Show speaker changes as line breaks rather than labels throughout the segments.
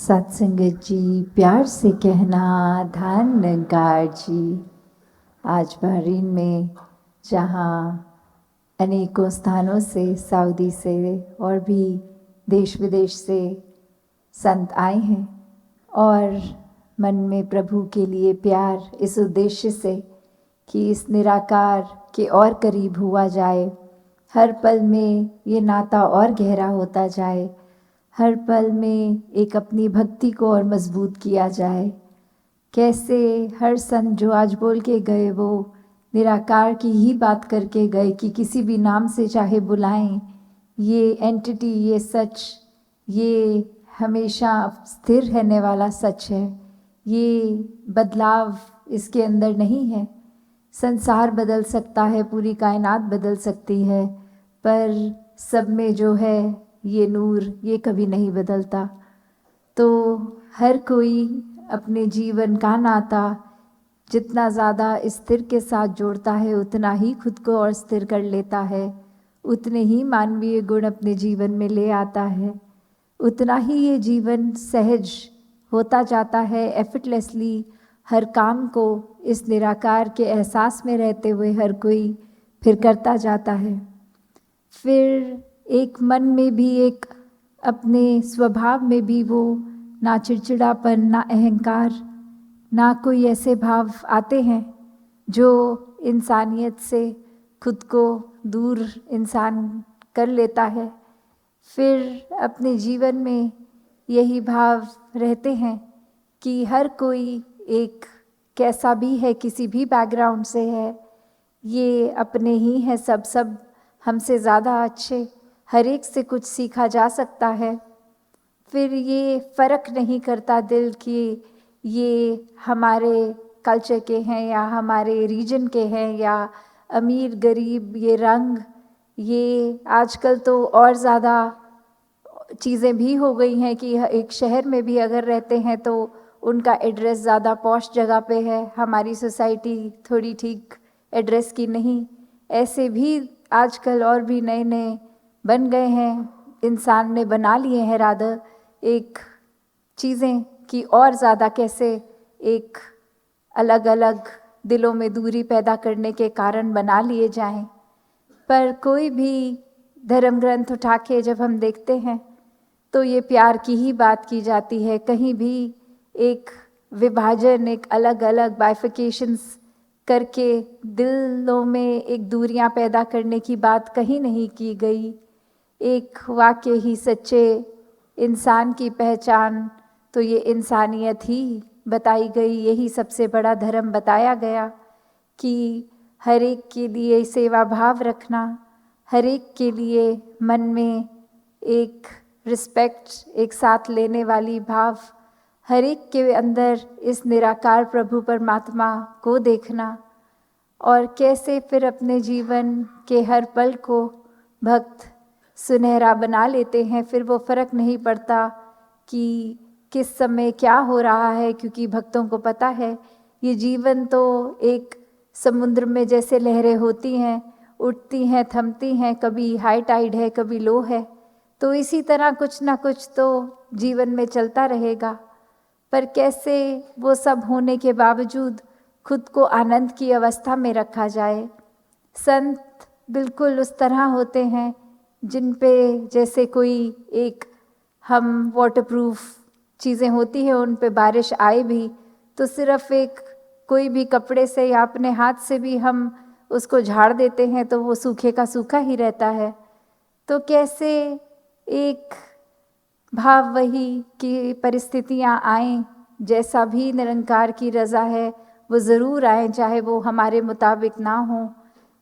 सत्संगत जी, प्यार से कहना धान निरंकार जी। आज बहरीन में जहाँ अनेकों स्थानों से, सऊदी से और भी देश विदेश से संत आए हैं और मन में प्रभु के लिए प्यार, इस उद्देश्य से कि इस निराकार के और करीब हुआ जाए, हर पल में ये नाता और गहरा होता जाए, हर पल में एक अपनी भक्ति को और मजबूत किया जाए। कैसे हर संत जो आज बोल के गए वो निराकार की ही बात करके गए कि किसी भी नाम से चाहे बुलाएं, ये एंटिटी, ये सच, ये हमेशा स्थिर रहने वाला सच है। ये बदलाव इसके अंदर नहीं है। संसार बदल सकता है, पूरी कायनात बदल सकती है, पर सब में जो है ये नूर, ये कभी नहीं बदलता। तो हर कोई अपने जीवन का नाता जितना ज़्यादा स्थिर के साथ जोड़ता है, उतना ही खुद को और स्थिर कर लेता है, उतने ही मानवीय गुण अपने जीवन में ले आता है, उतना ही ये जीवन सहज होता जाता है। एफर्टलेसली हर काम को इस निराकार के एहसास में रहते हुए हर कोई फिर करता जाता है। फिर एक मन में भी, एक अपने स्वभाव में भी वो ना चिड़चिड़ापन, ना अहंकार, ना कोई ऐसे भाव आते हैं जो इंसानियत से खुद को दूर इंसान कर लेता है। फिर अपने जीवन में यही भाव रहते हैं कि हर कोई एक कैसा भी है, किसी भी बैकग्राउंड से है, ये अपने ही हैं, सब हमसे ज़्यादा अच्छे, हर एक से कुछ सीखा जा सकता है। फिर ये फ़र्क नहीं करता दिल कि ये हमारे कल्चर के हैं या हमारे रीजन के हैं या अमीर गरीब, ये रंग, ये आजकल तो और ज़्यादा चीज़ें भी हो गई हैं कि एक शहर में भी अगर रहते हैं तो उनका एड्रेस ज़्यादा पॉश जगह पे है, हमारी सोसाइटी थोड़ी ठीक एड्रेस की नहीं। ऐसे भी आजकल और भी नए नए बन गए हैं, इंसान ने बना लिए हैं रादर एक चीज़ें कि और ज़्यादा कैसे एक अलग अलग दिलों में दूरी पैदा करने के कारण बना लिए जाएं। पर कोई भी धर्म ग्रंथ उठा के जब हम देखते हैं तो ये प्यार की ही बात की जाती है। कहीं भी एक विभाजन, एक अलग अलग बाइफिकेशंस करके दिलों में एक दूरियां पैदा करने की बात कहीं नहीं की गई। एक वाक्य ही सच्चे इंसान की पहचान तो ये इंसानियत ही बताई गई। यही सबसे बड़ा धर्म बताया गया कि हर एक के लिए सेवा भाव रखना, हर एक के लिए मन में एक रिस्पेक्ट, एक साथ लेने वाली भाव, हर एक के अंदर इस निराकार प्रभु परमात्मा को देखना और कैसे फिर अपने जीवन के हर पल को भक्त सुनहरा बना लेते हैं। फिर वो फ़र्क नहीं पड़ता कि किस समय क्या हो रहा है, क्योंकि भक्तों को पता है ये जीवन तो एक समुद्र में जैसे लहरें होती हैं, उठती हैं, थमती हैं, कभी हाई टाइड है, कभी लो है, तो इसी तरह कुछ ना कुछ तो जीवन में चलता रहेगा। पर कैसे वो सब होने के बावजूद खुद को आनंद की अवस्था में रखा जाए। संत बिल्कुल उस तरह होते हैं जिन पे जैसे कोई एक हम वाटरप्रूफ चीज़ें होती हैं, उन पे बारिश आए भी तो सिर्फ एक कोई भी कपड़े से या अपने हाथ से भी हम उसको झाड़ देते हैं तो वो सूखे का सूखा ही रहता है। तो कैसे एक भाव वही कि परिस्थितियाँ आएं, जैसा भी निरंकार की रज़ा है वो ज़रूर आए, चाहे वो हमारे मुताबिक ना हो।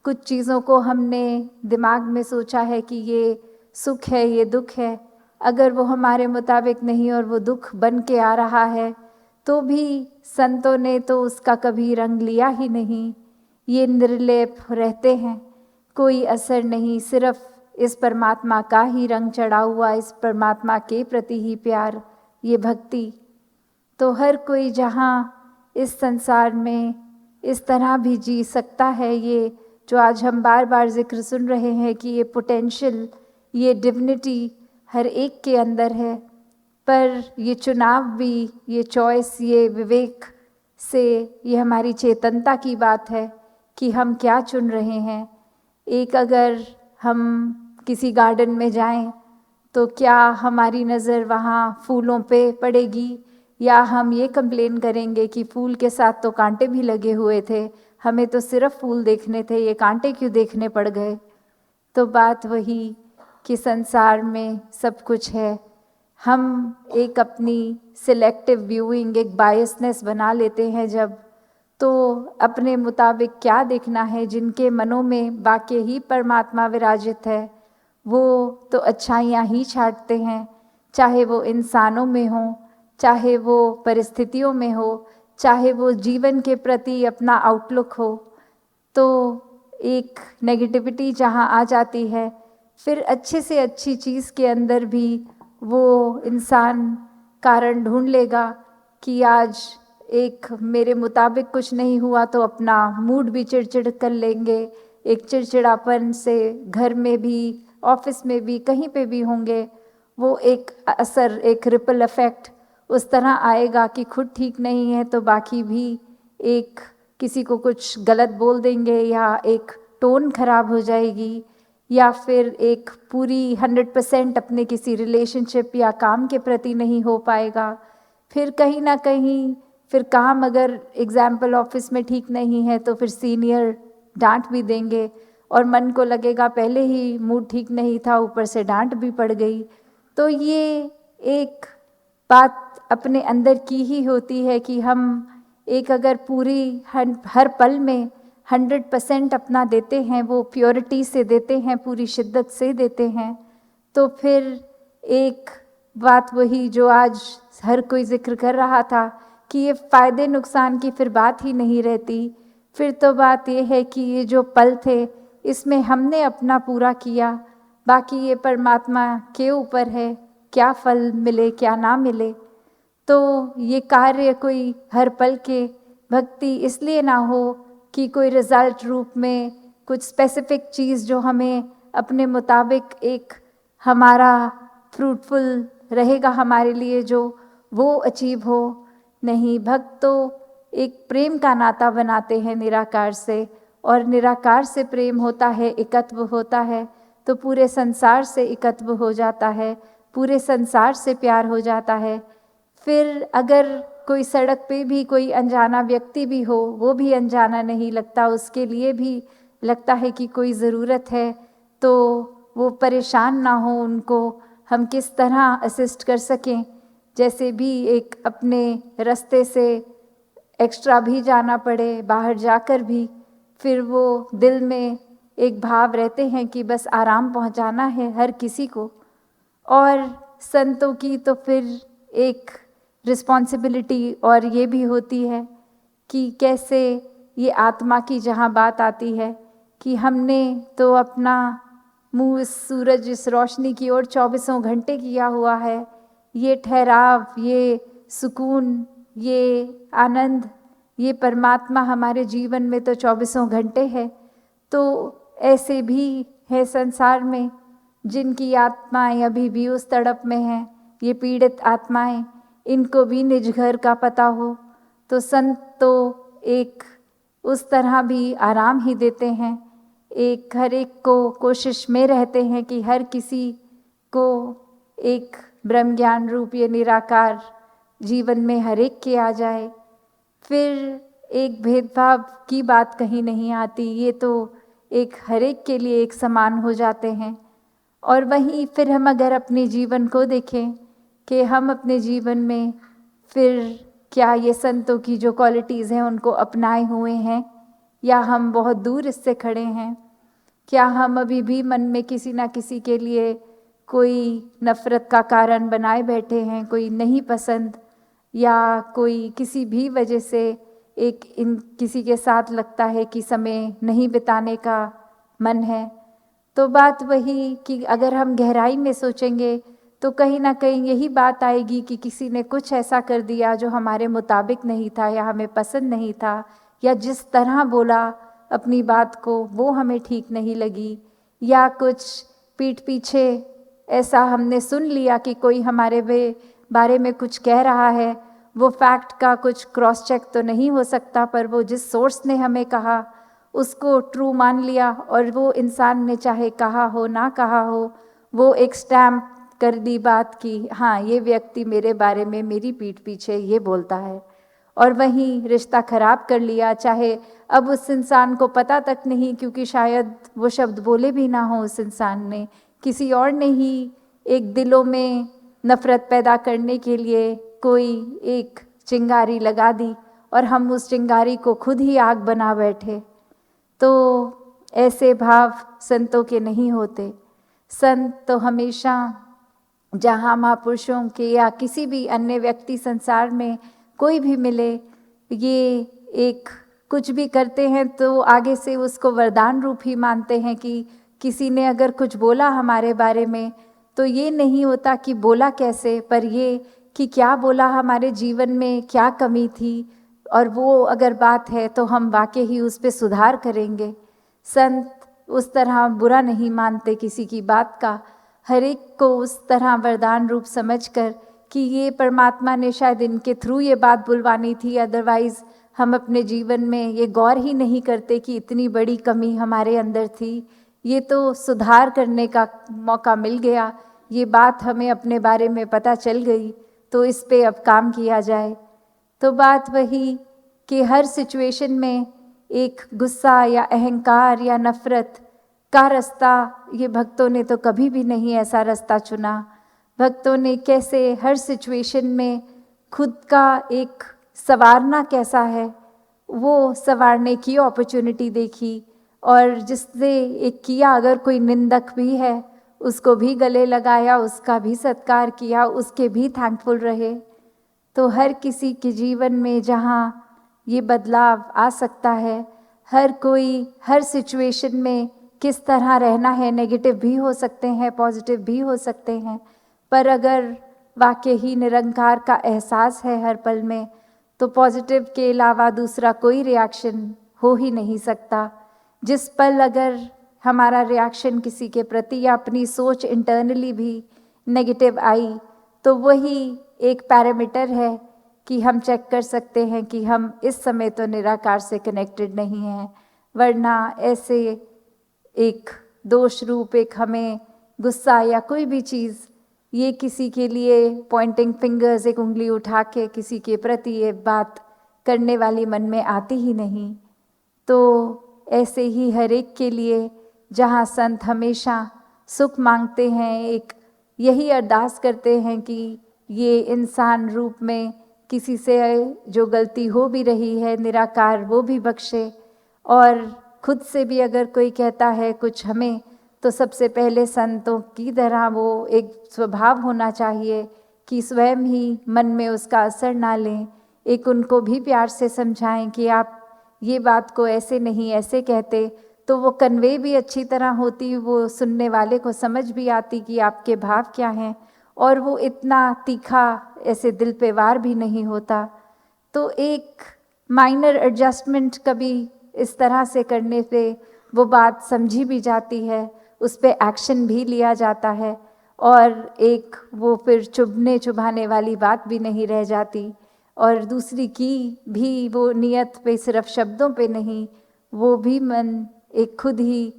कुछ चीज़ों को हमने दिमाग में सोचा है कि ये सुख है, ये दुख है, अगर वो हमारे मुताबिक नहीं और वो दुख बन के आ रहा है तो भी संतों ने तो उसका कभी रंग लिया ही नहीं। ये निर्लेप रहते हैं, कोई असर नहीं, सिर्फ इस परमात्मा का ही रंग चढ़ा हुआ, इस परमात्मा के प्रति ही प्यार, ये भक्ति। तो हर कोई जहाँ इस संसार में इस तरह भी जी सकता है, ये जो आज हम बार बार जिक्र सुन रहे हैं कि ये पोटेंशियल, ये डिविनिटी हर एक के अंदर है। पर ये चुनाव भी, ये चॉइस, ये विवेक से, ये हमारी चेतनता की बात है कि हम क्या चुन रहे हैं। एक अगर हम किसी गार्डन में जाएं तो क्या हमारी नज़र वहाँ फूलों पे पड़ेगी, या हम ये कंप्लेन करेंगे कि फूल के साथ तो कांटे भी लगे हुए थे, हमें तो सिर्फ फूल देखने थे, ये कांटे क्यों देखने पड़ गए। तो बात वही कि संसार में सब कुछ है, हम एक अपनी सिलेक्टिव व्यूइंग, एक बायसनेस बना लेते हैं जब, तो अपने मुताबिक क्या देखना है। जिनके मनों में वाकई ही परमात्मा विराजित है वो तो अच्छाइयाँ ही छांटते हैं, चाहे वो इंसानों में हो, चाहे वो परिस्थितियों में हो, चाहे वो जीवन के प्रति अपना आउटलुक हो। तो एक नेगेटिविटी जहाँ आ जाती है, फिर अच्छे से अच्छी चीज़ के अंदर भी वो इंसान कारण ढूंढ लेगा कि आज एक मेरे मुताबिक कुछ नहीं हुआ तो अपना मूड भी चिड़चिड़ कर लेंगे। एक चिड़चिड़ापन से घर में भी, ऑफिस में भी, कहीं पे भी होंगे, वो एक असर, एक रिपल इफेक्ट उस तरह आएगा कि खुद ठीक नहीं है तो बाकी भी एक किसी को कुछ गलत बोल देंगे, या एक टोन खराब हो जाएगी, या फिर एक पूरी 100% अपने किसी रिलेशनशिप या काम के प्रति नहीं हो पाएगा। फिर कहीं ना कहीं फिर काम अगर एग्जाम्पल ऑफिस में ठीक नहीं है तो फिर सीनियर डांट भी देंगे और मन को लगेगा पहले ही मूड ठीक नहीं था, ऊपर से डांट भी पड़ गई। तो ये एक बात अपने अंदर की ही होती है कि हम एक अगर पूरी हर पल में 100% अपना देते हैं, वो प्योरिटी से देते हैं, पूरी शिद्दत से देते हैं, तो फिर एक बात वही जो आज हर कोई जिक्र कर रहा था कि ये फ़ायदे नुकसान की फिर बात ही नहीं रहती। फिर तो बात ये है कि ये जो पल थे इसमें हमने अपना पूरा किया, बाकी ये परमात्मा के ऊपर है, क्या फल मिले क्या ना मिले। तो ये कार्य कोई हर पल के भक्ति इसलिए ना हो कि कोई रिजल्ट रूप में कुछ स्पेसिफिक चीज़ जो हमें अपने मुताबिक एक हमारा फ्रूटफुल रहेगा हमारे लिए जो वो अचीव हो। नहीं, भक्त तो एक प्रेम का नाता बनाते हैं निराकार से, और निराकार से प्रेम होता है, एकत्व होता है, तो पूरे संसार से एकत्व हो जाता है, पूरे संसार से प्यार हो जाता है। फिर अगर कोई सड़क पे भी कोई अनजाना व्यक्ति भी हो, वो भी अनजाना नहीं लगता, उसके लिए भी लगता है कि कोई ज़रूरत है, तो वो परेशान ना हो, उनको हम किस तरह असिस्ट कर सकें। जैसे भी एक अपने रास्ते से एक्स्ट्रा भी जाना पड़े, बाहर जाकर भी फिर वो दिल में एक भाव रहते हैं कि बस आराम पहुंचाना है हर किसी को। और संतों की तो फिर एक रिस्पॉन्सिबिलिटी और ये भी होती है कि कैसे ये आत्मा की जहाँ बात आती है कि हमने तो अपना मुँह इस सूरज, इस रोशनी की ओर 24 घंटे किया हुआ है। ये ठहराव, ये सुकून, ये आनंद, ये परमात्मा हमारे जीवन में तो 24 घंटे है। तो ऐसे भी है संसार में जिनकी आत्माएं अभी भी उस तड़प में हैं, ये पीड़ित आत्माएं, इनको भी निज घर का पता हो। तो संत तो एक उस तरह भी आराम ही देते हैं, एक हर एक को कोशिश में रहते हैं कि हर किसी को एक ब्रह्म ज्ञान रूप ये निराकार जीवन में हर एक के आ जाए। फिर एक भेदभाव की बात कहीं नहीं आती, ये तो एक हर एक के लिए एक समान हो जाते हैं। और वहीं फिर हम अगर अपने जीवन को देखें कि हम अपने जीवन में फिर क्या ये संतों की जो क्वालिटीज़ हैं उनको अपनाए हुए हैं, या हम बहुत दूर इससे खड़े हैं। क्या हम अभी भी मन में किसी ना किसी के लिए कोई नफ़रत का कारण बनाए बैठे हैं, कोई नहीं पसंद, या कोई किसी भी वजह से एक इन किसी के साथ लगता है कि समय नहीं बिताने का मन है। तो बात वही कि अगर हम गहराई में सोचेंगे तो कहीं ना कहीं यही बात आएगी कि किसी ने कुछ ऐसा कर दिया जो हमारे मुताबिक नहीं था, या हमें पसंद नहीं था, या जिस तरह बोला अपनी बात को वो हमें ठीक नहीं लगी, या कुछ पीठ पीछे ऐसा हमने सुन लिया कि कोई हमारे बारे में कुछ कह रहा है, वो फैक्ट का कुछ क्रॉस चेक तो नहीं हो सकता, पर वो जिस सोर्स ने हमें कहा उसको ट्रू मान लिया, और वो इंसान ने चाहे कहा हो ना कहा हो, वो एक स्टैम्प कर दी बात की, हाँ ये व्यक्ति मेरे बारे में मेरी पीठ पीछे ये बोलता है, और वहीं रिश्ता खराब कर लिया। चाहे अब उस इंसान को पता तक नहीं, क्योंकि शायद वो शब्द बोले भी ना हो उस इंसान ने, किसी और ने ही एक दिलों में नफ़रत पैदा करने के लिए कोई एक चिंगारी लगा दी, और हम उस चिंगारी को खुद ही आग बना बैठे। तो ऐसे भाव संतों के नहीं होते। संत तो हमेशा जहाँ महापुरुषों के या किसी भी अन्य व्यक्ति संसार में कोई भी मिले, ये एक कुछ भी करते हैं तो आगे से उसको वरदान रूप ही मानते हैं कि किसी ने अगर कुछ बोला हमारे बारे में, तो ये नहीं होता कि बोला कैसे, पर ये कि क्या बोला, हमारे जीवन में क्या कमी थी, और वो अगर बात है तो हम वाकई ही उस पर सुधार करेंगे। संत उस तरह बुरा नहीं मानते किसी की बात का, हर एक को उस तरह वरदान रूप समझकर कि ये परमात्मा ने शायद इनके थ्रू ये बात बुलवानी थी, अदरवाइज़ हम अपने जीवन में ये गौर ही नहीं करते कि इतनी बड़ी कमी हमारे अंदर थी। ये तो सुधार करने का मौका मिल गया, ये बात हमें अपने बारे में पता चल गई, तो इस पे अब काम किया जाए। तो बात वही कि हर सिचुएशन में एक गुस्सा या अहंकार या नफ़रत का रास्ता, ये भक्तों ने तो कभी भी नहीं ऐसा रास्ता चुना। भक्तों ने कैसे हर सिचुएशन में खुद का एक संवारना कैसा है, वो संवारने की अपॉर्चुनिटी देखी, और जिससे एक किया अगर कोई निंदक भी है उसको भी गले लगाया, उसका भी सत्कार किया, उसके भी थैंकफुल रहे। तो हर किसी के जीवन में जहाँ ये बदलाव आ सकता है, हर कोई हर सिचुएशन में किस तरह रहना है, नेगेटिव भी हो सकते हैं, पॉजिटिव भी हो सकते हैं, पर अगर वाकई ही निरंकार का एहसास है हर पल में, तो पॉजिटिव के अलावा दूसरा कोई रिएक्शन हो ही नहीं सकता। जिस पल अगर हमारा रिएक्शन किसी के प्रति या अपनी सोच इंटरनली भी नेगेटिव आई, तो वही एक पैरामीटर है कि हम चेक कर सकते हैं कि हम इस समय तो निराकार से कनेक्टेड नहीं हैं, वरना ऐसे एक दोष रूप एक हमें गुस्सा या कोई भी चीज़, ये किसी के लिए पॉइंटिंग फिंगर्स, एक उंगली उठा के किसी के प्रति ये बात करने वाली मन में आती ही नहीं। तो ऐसे ही हर एक के लिए जहाँ संत हमेशा सुख मांगते हैं, एक यही अरदास करते हैं कि ये इंसान रूप में किसी से जो गलती हो भी रही है, निराकार वो भी बख्शे, और खुद से भी अगर कोई कहता है कुछ हमें, तो सबसे पहले संतों की तरह वो एक स्वभाव होना चाहिए कि स्वयं ही मन में उसका असर ना लें, एक उनको भी प्यार से समझाएं कि आप ये बात को ऐसे नहीं ऐसे कहते, तो वो कन्वे भी अच्छी तरह होती, वो सुनने वाले को समझ भी आती कि आपके भाव क्या हैं, और वो इतना तीखा ऐसे दिल पे वार भी नहीं होता। तो एक माइनर एडजस्टमेंट कभी इस तरह से करने से वो बात समझी भी जाती है, उस पे एक्शन भी लिया जाता है, और एक वो फिर चुभने चुभाने वाली बात भी नहीं रह जाती, और दूसरी की भी वो नियत पे सिर्फ शब्दों पे नहीं, वो भी मन एक खुद ही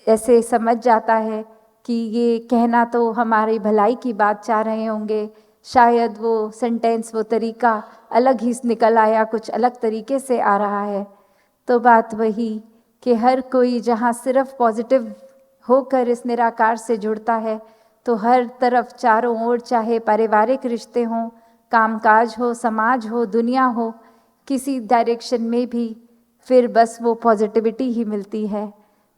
ऐसे समझ जाता है कि ये कहना तो हमारी भलाई की बात चाह रहे होंगे, शायद वो सेंटेंस, वो तरीका अलग ही निकल आया, कुछ अलग तरीके से आ रहा है। तो बात वही कि हर कोई जहाँ सिर्फ पॉजिटिव होकर इस निराकार से जुड़ता है, तो हर तरफ चारों ओर, चाहे पारिवारिक रिश्ते हों, कामकाज हो, समाज हो, दुनिया हो, किसी डायरेक्शन में भी फिर बस वो पॉजिटिविटी ही मिलती है।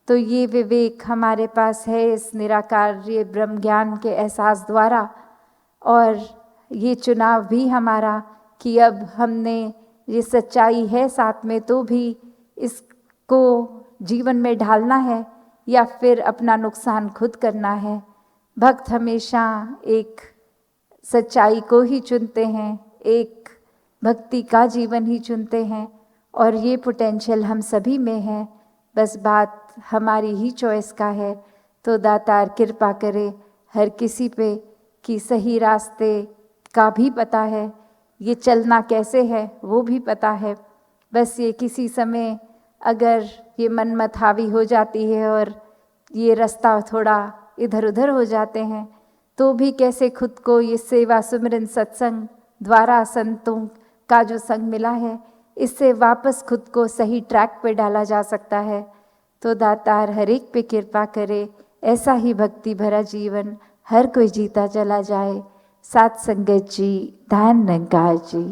तो ये विवेक हमारे पास है इस निराकार ये ब्रह्म ज्ञान के एहसास द्वारा, और ये चुनाव भी हमारा कि अब हमने ये सच्चाई है साथ में, तो भी इसको जीवन में ढालना है या फिर अपना नुकसान खुद करना है। भक्त हमेशा एक सच्चाई को ही चुनते हैं, एक भक्ति का जीवन ही चुनते हैं, और ये पोटेंशियल हम सभी में है, बस बात हमारी ही चॉइस का है। तो दातार कृपा करे हर किसी पे कि सही रास्ते का भी पता है, ये चलना कैसे है वो भी पता है। बस ये किसी समय अगर ये मनमत हावी हो जाती है और ये रास्ता थोड़ा इधर उधर हो जाते हैं, तो भी कैसे खुद को ये सेवा सुमिरन सत्संग द्वारा संतों का जो संग मिला है, इससे वापस खुद को सही ट्रैक पे डाला जा सकता है। तो दातार हर एक पे कृपा करे, ऐसा ही भक्ति भरा जीवन हर कोई जीता चला जाए। सात संगत जी, धन निरंकार जी।